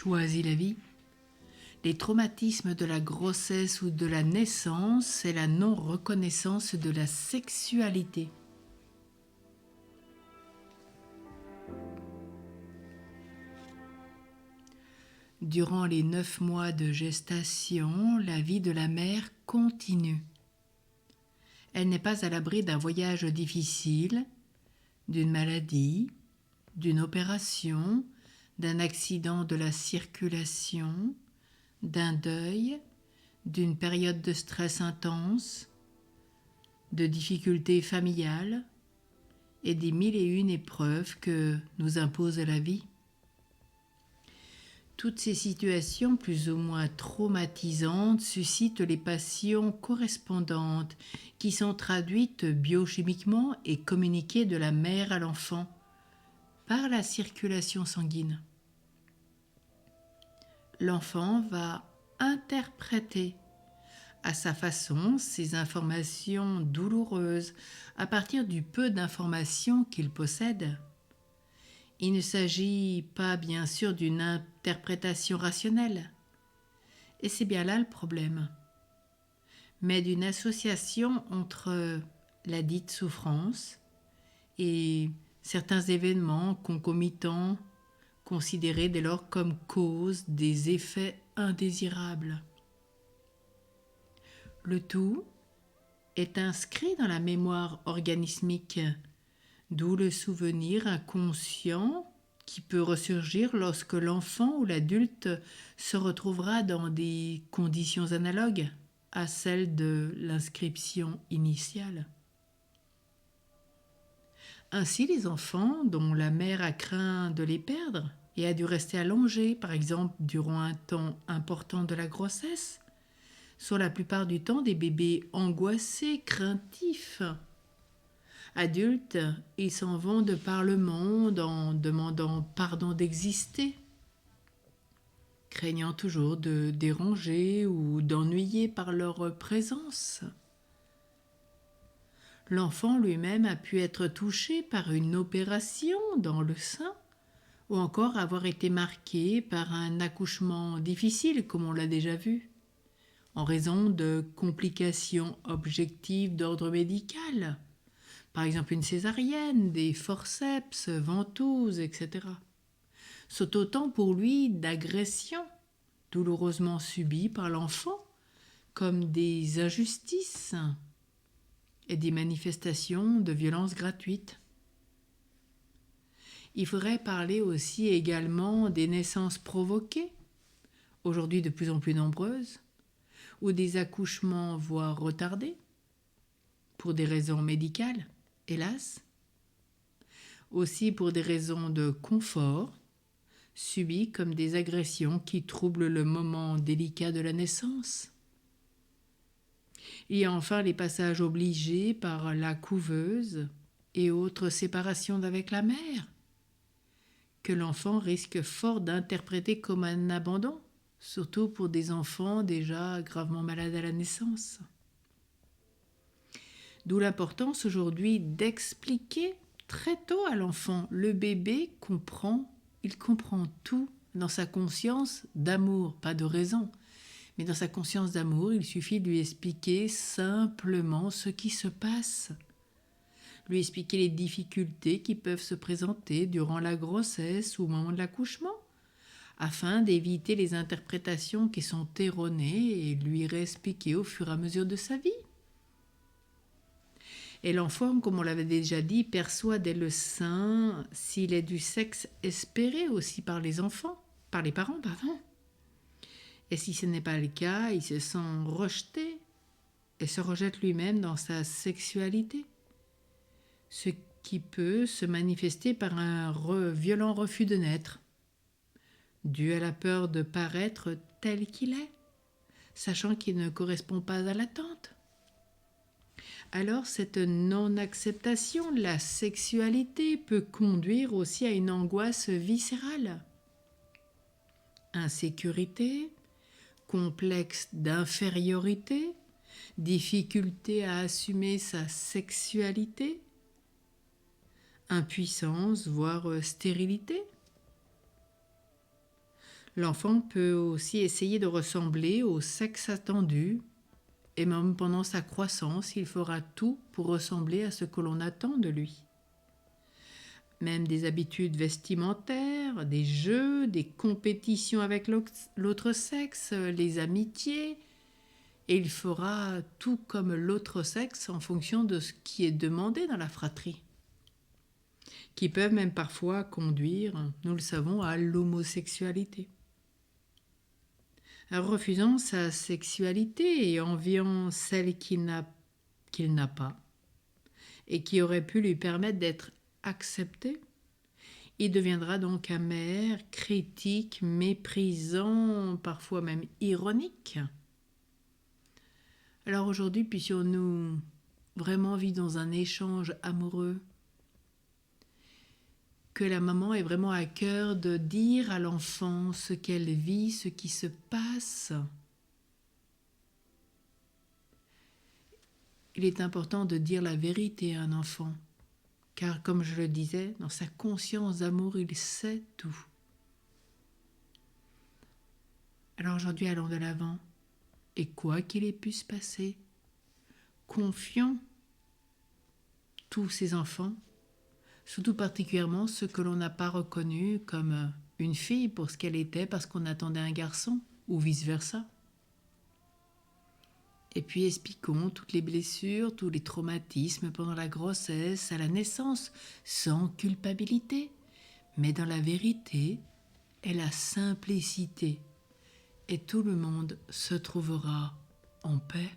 choisi la vie. Les traumatismes de la grossesse ou de la naissance, c'est la non-reconnaissance de la sexualité. Durant les 9 mois de gestation, la vie de la mère continue. Elle n'est pas à l'abri d'un voyage difficile, d'une maladie, d'une opération, d'un accident de la circulation, d'un deuil, d'une période de stress intense, de difficultés familiales et des 1001 épreuves que nous impose la vie. Toutes ces situations plus ou moins traumatisantes suscitent les passions correspondantes qui sont traduites biochimiquement et communiquées de la mère à l'enfant par la circulation sanguine. L'enfant va interpréter à sa façon ces informations douloureuses à partir du peu d'informations qu'il possède. Il ne s'agit pas bien sûr d'une interprétation rationnelle, et c'est bien là le problème, mais d'une association entre la dite souffrance et certains événements concomitants considérés dès lors comme cause des effets indésirables. Le tout est inscrit dans la mémoire organismique, d'où le souvenir inconscient qui peut ressurgir lorsque l'enfant ou l'adulte se retrouvera dans des conditions analogues à celles de l'inscription initiale. Ainsi, les enfants dont la mère a craint de les perdre et a dû rester allongée, par exemple durant un temps important de la grossesse, sont la plupart du temps des bébés angoissés, craintifs. Adultes, ils s'en vont de par le monde en demandant pardon d'exister, craignant toujours de déranger ou d'ennuyer par leur présence. L'enfant lui-même a pu être touché par une opération dans le sein ou encore avoir été marqué par un accouchement difficile, comme on l'a déjà vu, en raison de complications objectives d'ordre médical, par exemple une césarienne, des forceps, ventouses, etc. Sont autant pour lui d'agressions douloureusement subies par l'enfant comme des injustices et des manifestations de violence gratuites. Il faudrait parler aussi également des naissances provoquées, aujourd'hui de plus en plus nombreuses, ou des accouchements voire retardés, pour des raisons médicales, hélas, aussi pour des raisons de confort, subies comme des agressions qui troublent le moment délicat de la naissance. Il y a enfin les passages obligés par la couveuse et autres séparations d'avec la mère, que l'enfant risque fort d'interpréter comme un abandon, surtout pour des enfants déjà gravement malades à la naissance. D'où l'importance aujourd'hui d'expliquer très tôt à l'enfant. Le bébé comprend, il comprend tout dans sa conscience d'amour, pas de raison. Mais dans sa conscience d'amour, il suffit de lui expliquer simplement ce qui se passe. Lui expliquer les difficultés qui peuvent se présenter durant la grossesse ou au moment de l'accouchement, afin d'éviter les interprétations qui sont erronées et lui réexpliquer au fur et à mesure de sa vie. Et l'enfant, comme on l'avait déjà dit, perçoit dès le sein s'il est du sexe espéré aussi par les enfants, par les parents, pardon. Et si ce n'est pas le cas, il se sent rejeté et se rejette lui-même dans sa sexualité, ce qui peut se manifester par un violent refus de naître, dû à la peur de paraître tel qu'il est, sachant qu'il ne correspond pas à l'attente. Alors cette non-acceptation de la sexualité peut conduire aussi à une angoisse viscérale, insécurité, complexe d'infériorité, difficulté à assumer sa sexualité, impuissance, voire stérilité. L'enfant peut aussi essayer de ressembler au sexe attendu, et même pendant sa croissance, il fera tout pour ressembler à ce que l'on attend de lui. Même des habitudes vestimentaires, des jeux, des compétitions avec l'autre sexe, les amitiés, et il fera tout comme l'autre sexe en fonction de ce qui est demandé dans la fratrie, qui peuvent même parfois conduire, nous le savons, à l'homosexualité. Refusant sa sexualité et enviant celle qu'il n'a pas, et qui aurait pu lui permettre d'être accepté, il deviendra donc amer, critique, méprisant, parfois même ironique. Alors aujourd'hui, puissions-nous vraiment vivre dans un échange amoureux, que la maman ait vraiment à cœur de dire à l'enfant ce qu'elle vit, ce qui se passe. Il est important de dire la vérité à un enfant, car comme je le disais, dans sa conscience d'amour, il sait tout. Alors aujourd'hui, allons de l'avant, et quoi qu'il ait pu se passer, confions tous ces enfants, surtout particulièrement ceux que l'on n'a pas reconnus comme une fille pour ce qu'elle était parce qu'on attendait un garçon, ou vice-versa. Et puis expliquons toutes les blessures, tous les traumatismes pendant la grossesse, à la naissance, sans culpabilité, mais dans la vérité et la simplicité. Et tout le monde se trouvera en paix.